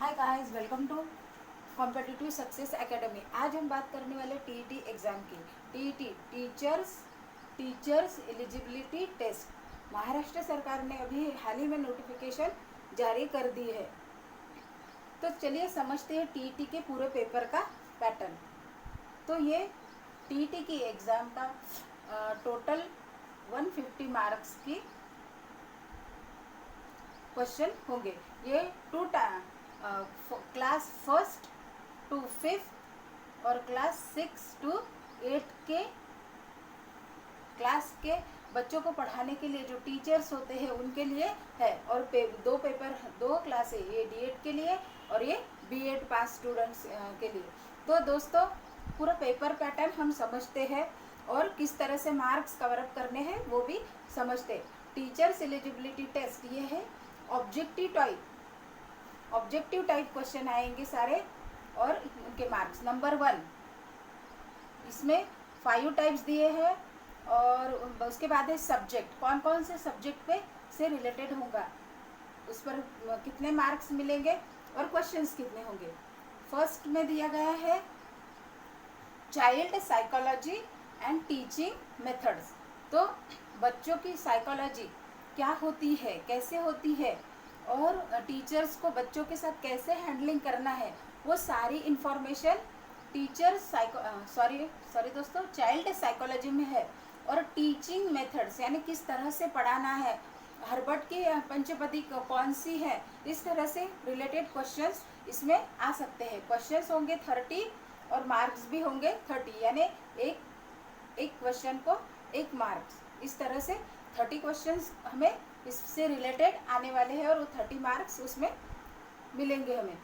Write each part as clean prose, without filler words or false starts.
Hi guys, welcome to competitive success academy. आज हम बात करने वाले टीईटी एग्ज़ाम की। TET teachers eligibility test. Maharashtra सरकार ने अभी हाल ही में नोटिफिकेशन जारी कर दी है। तो चलिए समझते हैं टीईटी के पूरे पेपर का पैटर्न। तो ये टीईटी की एग्ज़ाम का टोटल 150 मार्क्स की क्वेश्चन होंगे। ये क्लास फर्स्ट टू फिफ्थ और क्लास 6 to 8 के क्लास के बच्चों को पढ़ाने के लिए जो टीचर्स होते हैं उनके लिए है। और दो क्लास है, ये डीएड के लिए और ये बीएड पास स्टूडेंट्स के लिए। तो दोस्तों, पूरा पेपर पैटर्न हम समझते हैं और किस तरह से मार्क्स कवर अप करने हैं वो भी समझते हैं। टीचर्स एलिजिबिलिटी टेस्ट ये है ऑब्जेक्टिव टाइप क्वेश्चन आएंगे सारे और उनके मार्क्स। नंबर 1, इसमें 5 टाइप्स दिए हैं और उसके बाद है सब्जेक्ट, कौन कौन से सब्जेक्ट पे से रिलेटेड होगा, उस पर कितने मार्क्स मिलेंगे और क्वेश्चंस कितने होंगे। फर्स्ट में दिया गया है child psychology and teaching methods. तो बच्चों की साइकोलॉजी क्या होती है, कैसे होती है और टीचर्स को बच्चों के साथ कैसे हैंडलिंग करना है, वो सारी इंफॉर्मेशन चाइल्ड साइकोलॉजी में है। और टीचिंग मेथड्स यानी किस तरह से पढ़ाना है, हर्बर्ट की पंचपदी कौन सी है, इस तरह से रिलेटेड क्वेश्चंस इसमें आ सकते हैं। क्वेश्चंस होंगे 30 और मार्क्स भी होंगे 30, यानी एक क्वेश्चन को 1 मार्क्स। इस तरह से 30 क्वेश्चंस हमें इससे रिलेटेड आने वाले हैं और वो 30 मार्क्स उसमें मिलेंगे हमें।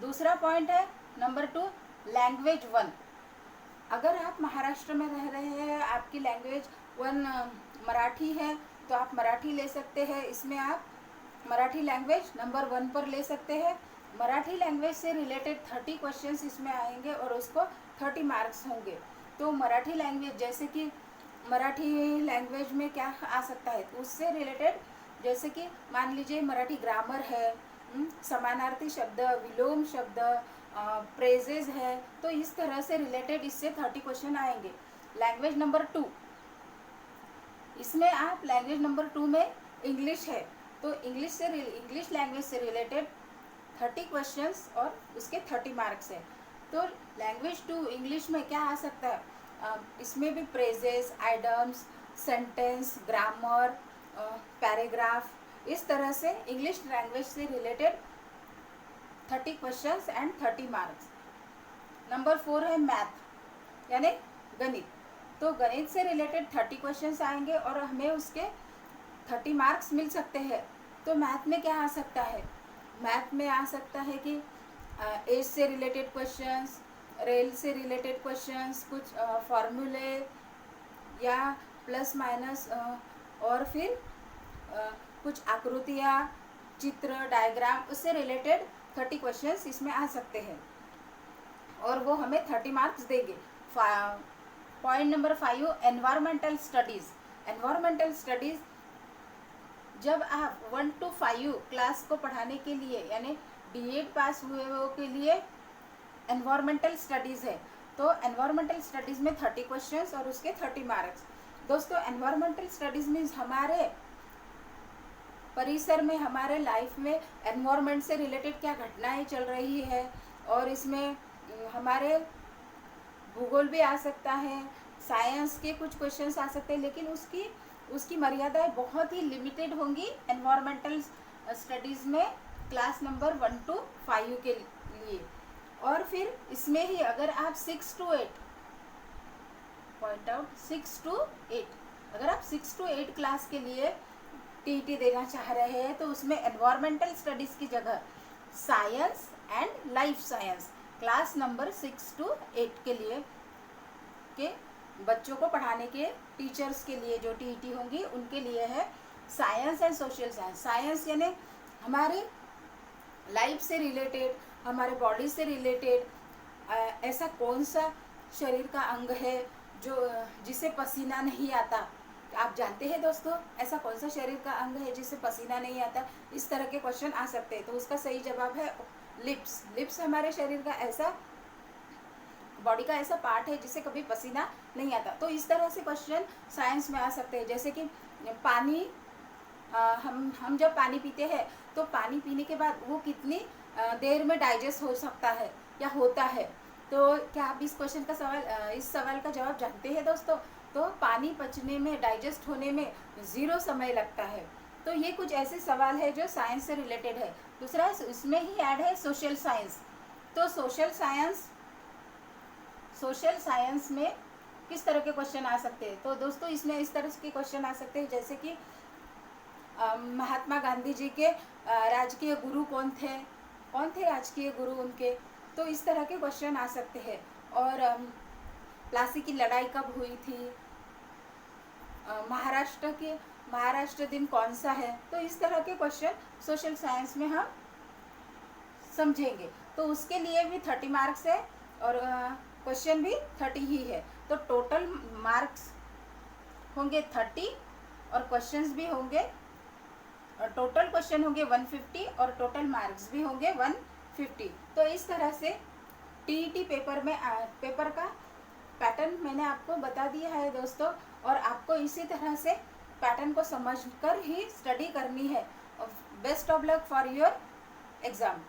दूसरा पॉइंट है नंबर 2, लैंग्वेज 1। अगर आप महाराष्ट्र में रह रहे हैं, आपकी लैंग्वेज 1 मराठी है, तो आप मराठी ले सकते हैं। इसमें आप मराठी लैंग्वेज नंबर 1 पर ले सकते हैं। मराठी लैंग्वेज से रिलेटेड 30 क्वेश्चंस इसमें आएंगे और उसको 30 मार्क्स होंगे। तो मराठी लैंग्वेज, जैसे कि मराठी लैंग्वेज में क्या आ सकता है, तो उससे रिलेटेड जैसे कि मान लीजिए मराठी ग्रामर है, समानार्थी शब्द, विलोम शब्द, प्रेजेज है, तो इस तरह से रिलेटेड इससे 30 क्वेश्चन आएंगे। लैंग्वेज नंबर 2, इसमें आप लैंग्वेज नंबर 2 में इंग्लिश है, तो इंग्लिश लैंग्वेज से रिलेटेड 30 क्वेश्चंस और उसके 30 मार्क्स है। तो लैंग्वेज 2 इंग्लिश में क्या आ सकता है, इसमें भी praises, idioms, sentence, grammar, paragraph, इस तरह से इंग्लिश लैंग्वेज से related 30 questions and 30 marks. Number 4 है मैथ यानी गणित। तो गणित से रिलेटेड 30 क्वेश्चंस आएंगे और हमें उसके 30 मार्क्स मिल सकते हैं। तो मैथ में क्या आ सकता है, मैथ में आ सकता है कि एज से रिलेटेड क्वेश्चंस, रेल से रिलेटेड क्वेश्चंस, कुछ फॉर्मूले या प्लस माइनस, और फिर कुछ आकृतियाँ, चित्र, डायग्राम, उससे रिलेटेड 30 क्वेश्चंस इसमें आ सकते हैं और वो हमें 30 मार्क्स देंगे। Point number 5, environmental studies. Environmental studies जब आप 1 to 5 क्लास को पढ़ाने के लिए यानी बीएड पास हुए हो के लिए एनवायरमेंटल स्टडीज़ है। तो एनवायरमेंटल स्टडीज़ में 30 क्वेश्चंस और उसके 30 मार्क्स। दोस्तों, एनवायरमेंटल स्टडीज़ मीन्स हमारे परिसर में, हमारे लाइफ में एनवायरमेंट से रिलेटेड क्या घटनाएं चल रही है, और इसमें हमारे भूगोल भी आ सकता है, साइंस के कुछ क्वेश्चंस आ सकते हैं, लेकिन उसकी मर्यादाएं बहुत ही लिमिटेड होंगी एनवायरमेंटल स्टडीज़ में क्लास नंबर 1 to 5 के लिए। और फिर इसमें ही अगर आप 6 to 8 पॉइंट आउट 6 to 8, अगर आप 6 to 8 क्लास के लिए टीईटी देना चाह रहे हैं, तो उसमें एनवायरमेंटल स्टडीज़ की जगह science and life science class number 6 to 8 के लिए के बच्चों को पढ़ाने के टीचर्स के लिए जो टीईटी होंगी उनके लिए है science and social science. Science यानी हमारे लाइफ से रिलेटेड, हमारे बॉडी से रिलेटेड ऐसा कौन सा शरीर का अंग है जो जिसे पसीना नहीं आता, आप जानते हैं दोस्तों, ऐसा कौन सा शरीर का अंग है जिससे पसीना नहीं आता? इस तरह के क्वेश्चन आ सकते हैं। तो उसका सही जवाब है लिप्स। लिप्स हमारे शरीर का ऐसा, बॉडी का ऐसा पार्ट है जिससे कभी पसीना नहीं आता। तो इस तरह से क्वेश्चन साइंस में आ सकते हैं। जैसे कि पानी, हम जब पानी पीते हैं तो पानी पीने के बाद वो कितनी देर में डाइजेस्ट हो सकता है या होता है? तो क्या आप इस क्वेश्चन का इस सवाल का जवाब जानते हैं दोस्तों? तो पानी पचने में, डाइजेस्ट होने में 0 समय लगता है। तो ये कुछ ऐसे सवाल है जो साइंस से रिलेटेड है। दूसरा इसमें ही ऐड है सोशल साइंस। तो सोशल साइंस में किस तरह के क्वेश्चन आ सकते हैं? तो दोस्तों इसमें इस तरह के क्वेश्चन आ सकते हैं, जैसे कि महात्मा गांधी जी के राजकीय गुरु कौन थे राजकीय गुरु उनके? तो इस तरह के क्वेश्चन आ सकते हैं। और प्लासी की लड़ाई कब हुई थी? महाराष्ट्र दिन कौन सा है? तो इस तरह के क्वेश्चन सोशल साइंस में हम समझेंगे। तो उसके लिए भी 30 मार्क्स है और क्वेश्चन भी 30 ही है। तो टोटल मार्क्स होंगे 30 और क्वेश्चंस भी होंगे, टोटल क्वेश्चन होंगे 150 और टोटल मार्क्स भी होंगे 150। तो इस तरह से टीईटी पेपर का पैटर्न मैंने आपको बता दिया है दोस्तों। और आपको इसी तरह से पैटर्न को समझकर ही स्टडी करनी है। Best of luck for your exam.